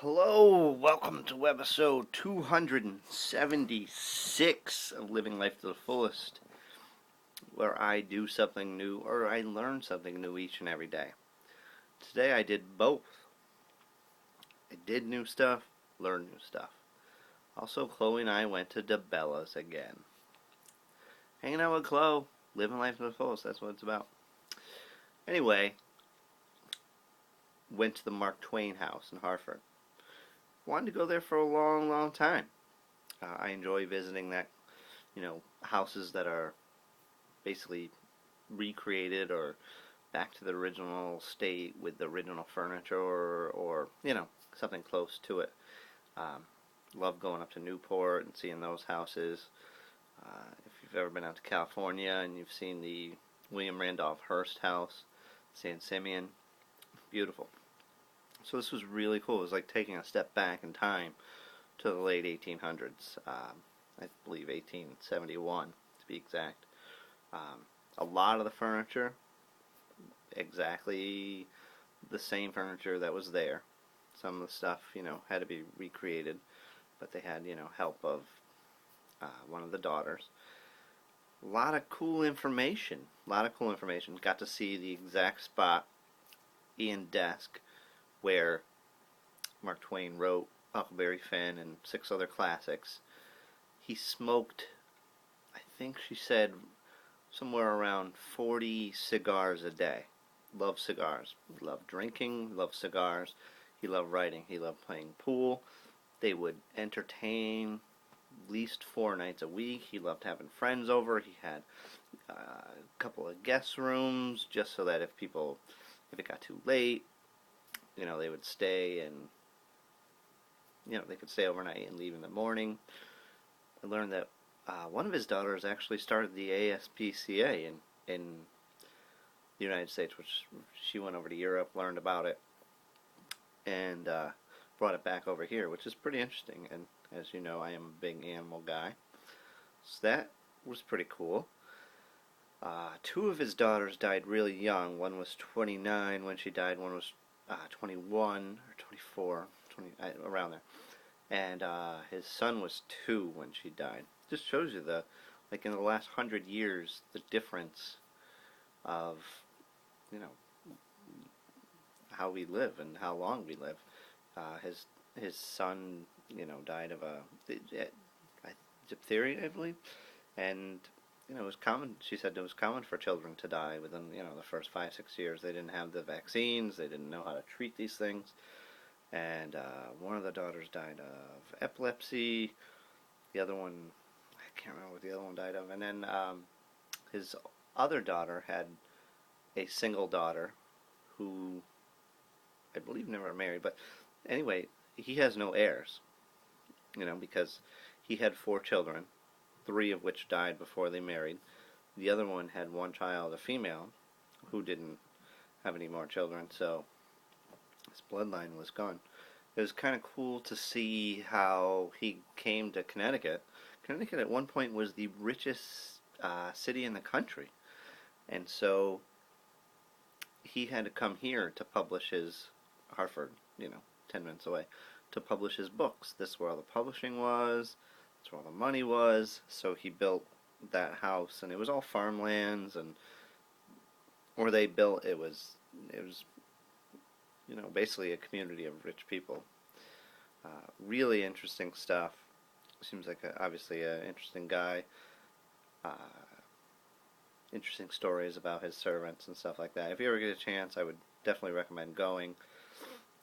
Hello, welcome to Webisode 276 of Living Life to the Fullest, where I do something new or I learn something new each and every day. Today I did both. I did new stuff, learned new stuff. Also, Chloe and I went to DeBella's again. Hanging out with Chloe, living life to the fullest, that's what it's about. Anyway, went to the Mark Twain house in Hartford. Wanted to go there for a long time. I enjoy visiting that, houses that are basically recreated or back to the original state with the original furniture or something close to it. Love going up to Newport and seeing those houses. If you've ever been out to California and you've seen the William Randolph Hearst house, San Simeon, beautiful. So this was really cool. It was like taking a step back in time to the late 1800s. I believe 1871 to be exact. A lot of the furniture, exactly the same furniture that was there. Some of the stuff, had to be recreated, but they had, help of one of the daughters. A lot of cool information. Got to see the exact spot and desk where Mark Twain wrote Huckleberry Finn and 6 other classics. He smoked, I think she said, somewhere around 40 cigars a day. Loved cigars. Loved drinking, loved cigars. He loved writing. He loved playing pool. They would entertain at least 4 nights a week. He loved having friends over. He had a couple of guest rooms just so that if it got too late, they would stay and, they could stay overnight and leave in the morning. I learned that one of his daughters actually started the ASPCA in the United States, which she went over to Europe, learned about it, and brought it back over here, which is pretty interesting. And as you know, I am a big animal guy. So that was pretty cool. 2 of his daughters died really young. One was 29 when she died. One was 21 or 24, around there. And his son was 2 when she died. Just shows you in the last 100 years, the difference of, how we live and how long we live. His son, died of diphtheria, I believe, and it was common. She said it was common for children to die within the first 5-6 years. They didn't have the vaccines. They didn't know how to treat these things. And one of the daughters died of epilepsy. The other one, I can't remember what the other one died of. And then his other daughter had a single daughter who I believe never married. But anyway, he has no heirs, because he had 4 children, 3 of which died before they married. The other one had 1 child, a female, who didn't have any more children, so his bloodline was gone. It was kind of cool to see how he came to Connecticut. Connecticut at one point was the richest city in the country, and so he had to come here to publish his Hartford, 10 minutes away, to publish his books. This is where all the publishing was. That's where all the money was. So he built that house, and it was all farmlands, and where they built it was basically a community of rich people. Really interesting stuff. Seems like obviously an interesting guy. Interesting stories about his servants and stuff like that. If you ever get a chance, I would definitely recommend going.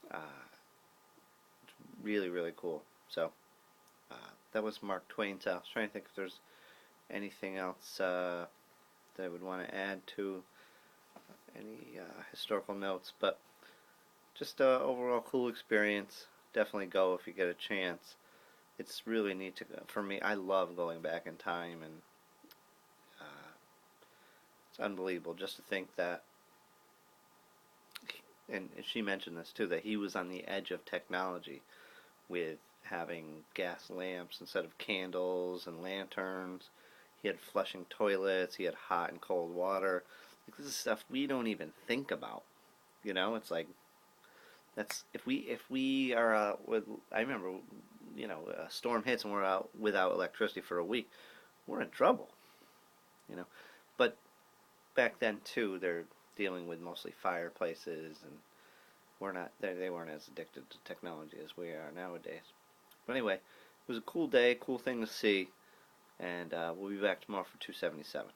It's really cool. So that was Mark Twain's house. Trying to think if there's anything else that I would want to add to any historical notes, but just overall cool experience. Definitely go if you get a chance. It's really neat to go. For me, I love going back in time, and it's unbelievable just to think that, and she mentioned this too, that he was on the edge of technology with having gas lamps instead of candles and lanterns. He had flushing toilets. He had hot and cold water. This is stuff we don't even think about. It's like That's if we are with. I remember, a storm hits and we're out without electricity for a week. We're in trouble, you know. But back then too, they're dealing with mostly fireplaces, and we're not. They weren't as addicted to technology as we are nowadays. But anyway, it was a cool day, cool thing to see, and we'll be back tomorrow for 277.